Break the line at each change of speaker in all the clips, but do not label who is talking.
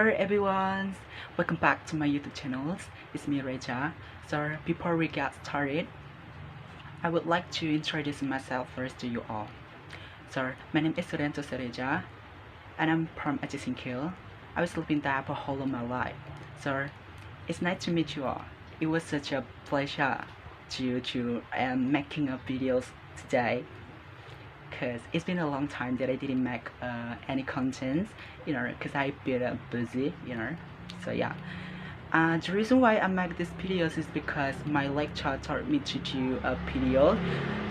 Hello everyone, welcome back to my YouTube channel. It's me Syahreza. So before we get started, I would like to introduce myself first to you all. So my name is Syahreza and I'm from Semoga. I was living there for whole of my life. So it's nice to meet you all. It was such a pleasure to making up videos today, because it's been a long time that I didn't make any content, because I've been busy, so yeah. The reason why I make these videos is because my lecturer taught me to do a video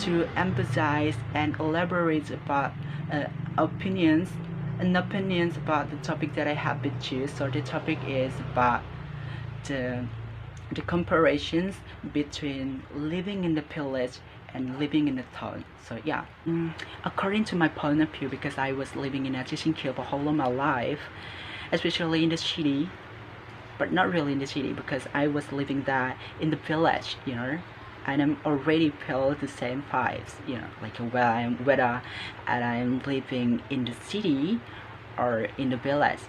to emphasize and elaborate about opinions about the topic that I have been choose. So the topic is about the comparisons between living in the village and living in the town. So yeah, according to my point of view, because I was living in Semoga for whole of my life, especially in the city, but not really in the city, because I was living there in the village, and I'm already feel the same vibes, like whether I'm living in the city or in the village.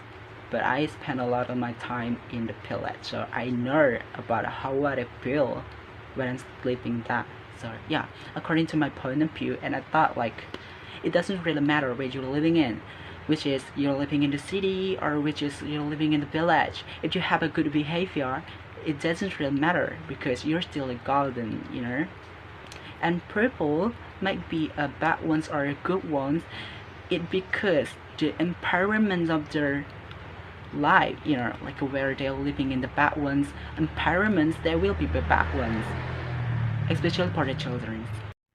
But I spend a lot of my time in the village, so I know about how I feel when I'm living there. So yeah, according to my point of view, and I thought like it doesn't really matter where you're living in, which is you're living in the city or which is you're living in the village. If you have a good behavior, it doesn't really matter, because you're still a golden, And people might be a bad ones or a good ones, it because the environment of their life, like where they're living in the bad ones environments, there will be the bad ones, especially for the children.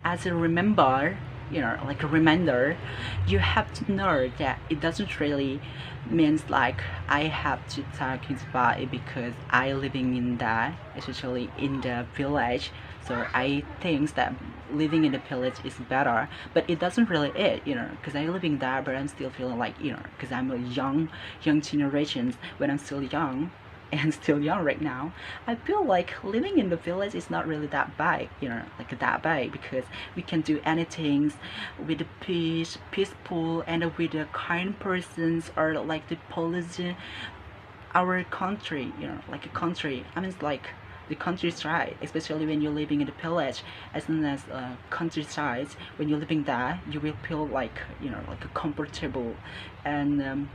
As a reminder, like a reminder, you have to know that it doesn't really means like I have to talk about it because I living in that, especially in the village. So I think that living in the village is better, but it doesn't really it, because I living there, but I'm still feeling like, because I'm a young generations, when I'm still young and still young right now, I feel like living in the village is not really that bad, like that bad, because we can do anything with the peaceful and with the kind persons, or like the policy, our country, like a country. I mean, it's like the countryside, especially when you're living in the village, as soon as countryside, when you're living there, you will feel like, like a comfortable and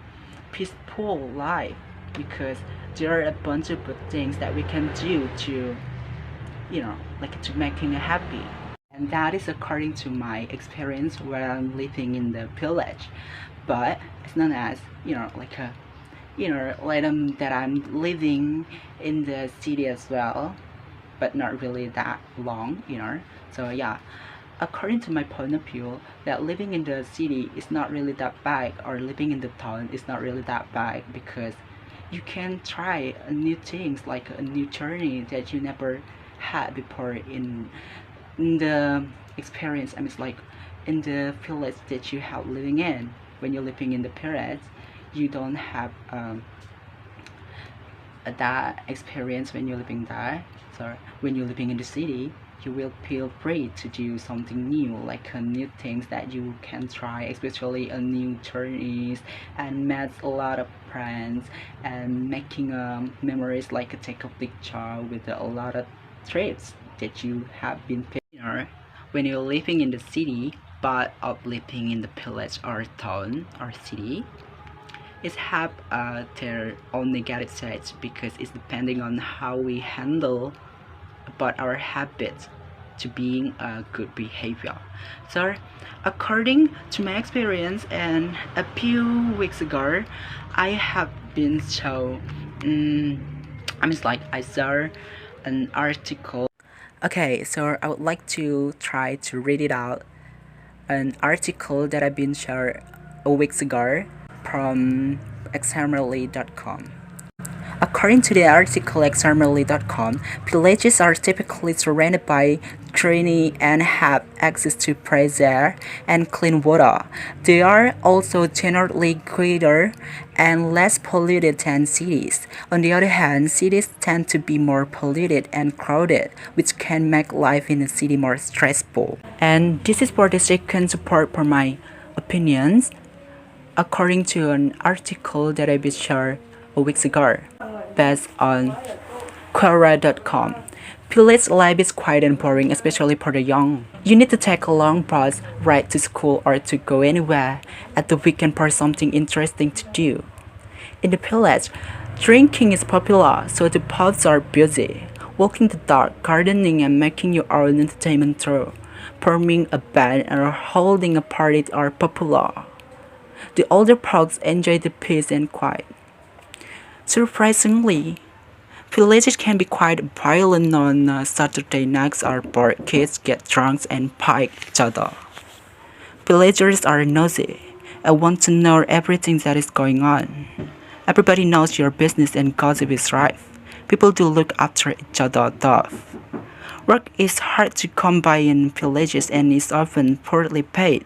peaceful life, because there are a bunch of good things that we can do to, like to making you happy. And that is according to my experience when I'm living in the village. But as long as, like a that I'm living in the city as well, but not really that long, So yeah, according to my point of view, that living in the city is not really that bad, or living in the town is not really that bad, because you can try new things, like a new journey that you never had before in the experience. I mean, it's like in the village that you have living in. When you're living in the village, you don't have that experience when you're living there. So when you're living in the city, you will feel free to do something new, like new things that you can try, especially a new journeys, and met a lot of friends, and making memories, like take a picture with a lot of trips that you have been, when you're living in the city, but of living in the village or town or city, it have their own negative sides, because it's depending on how we handle about our habits to being a good behavior. So according to my experience, and a few weeks ago, I have been so I saw an article. Okay, so I would like to try to read it out, an article that I've been shared a weeks ago from examrely.com. According to the article examrely.com, villages are typically surrounded by greenery and have access to fresh air and clean water. They are also generally quieter and less polluted than cities. On the other hand, cities tend to be more polluted and crowded, which can make life in a city more stressful. And this is for the second support for my opinions. According to an article that I shared a week ago, based on Quora.com. Village life is quiet and boring, especially for the young. You need to take a long bus ride to school or to go anywhere at the weekend for something interesting to do. In the village, drinking is popular, so the pubs are busy. Walking the dog, gardening, and making your own entertainment through forming a band or holding a party are popular. The older folks enjoy the peace and quiet. Surprisingly, villages can be quite violent on Saturday nights or where kids get drunk and fight each other. Villagers are nosy and want to know everything that is going on. Everybody knows your business and gossip is rife. People do look after each other though. Work is hard to come by in villages and is often poorly paid.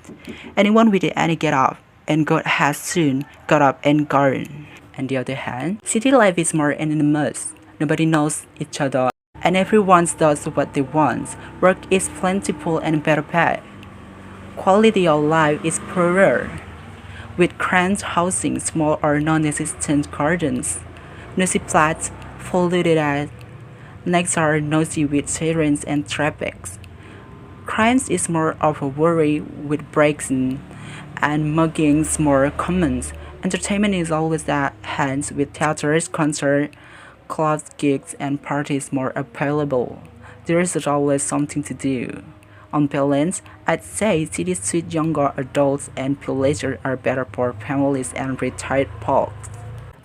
Anyone with any get up and go has soon got up and gone. On the other hand, city life is more anonymous. Nobody knows each other and everyone does what they want. Work is plentiful and better paid. Quality of life is poorer, with cramped housing, small or non-existent gardens, noisy flats, polluted air, next are noisy with sirens and traffic. Crimes is more of a worry with breaks-in and muggings more common. Entertainment is always at hand with theaters, concerts, clubs, gigs, and parties more available. There is always something to do. On balance, I'd say cities suit younger adults and villages are better for families and retired folks.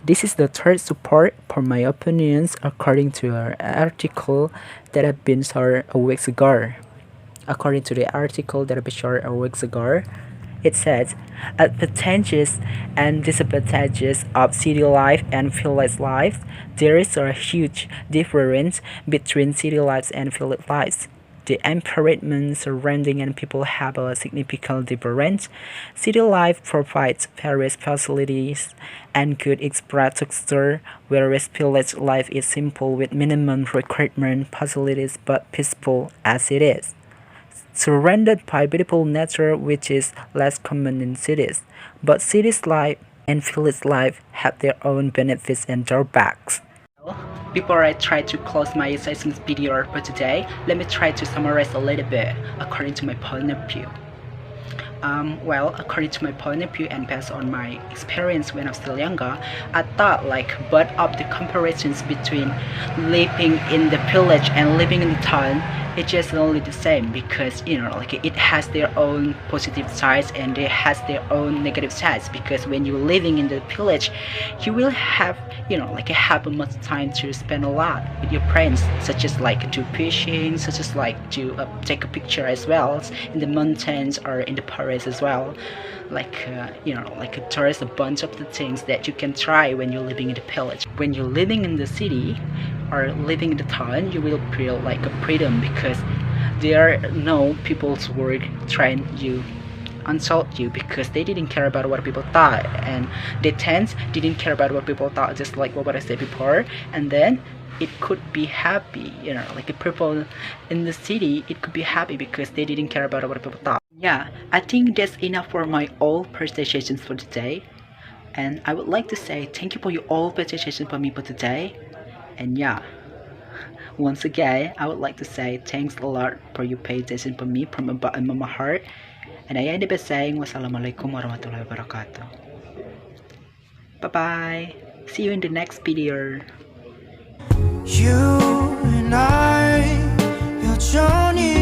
This is the third support for my opinions according to an article that had been shared a week ago. According to the article that had been shared a week ago, it says, advantages and disadvantages of city life and village life. There is a huge difference between city lives and village lives. The environment surrounding and people have a significant difference. City life provides various facilities and good infrastructure, whereas village life is simple with minimum requirement facilities but peaceful as it is. Surrounded by beautiful nature which is less common in cities, but cities life and village life have their own benefits and drawbacks. Before I try to close my session's video for today, let me try to summarize a little bit according to my point of view. According to my point of view and based on my experience when I was still younger, I thought both of the comparisons between living in the village and living in the town, it's just only the same because it has their own positive sides and it has their own negative sides. Because when you're living in the village, you will have have much time to spend a lot with your friends, such as do fishing, such as to take a picture as well in the mountains or in the forest as well. There's a bunch of the things that you can try when you're living in the village. When you're living in the city or living in the town, you will feel like a freedom because there are no people's work trying you insult you because they didn't care about what people thought, and the tents didn't care about what people thought, just like what I said before. And then it could be happy, the people in the city, it could be happy because they didn't care about what people thought. Yeah, I think that's enough for my all presentations for today, and I would like to say thank you for your all presentation for me for today. And yeah, once again, I would like to say thanks a lot for your pay attention for me from the bottom of my heart. And I end by saying wassalamualaikum warahmatullahi wabarakatuh. Bye bye. See you in the next video.
You and I, 여전히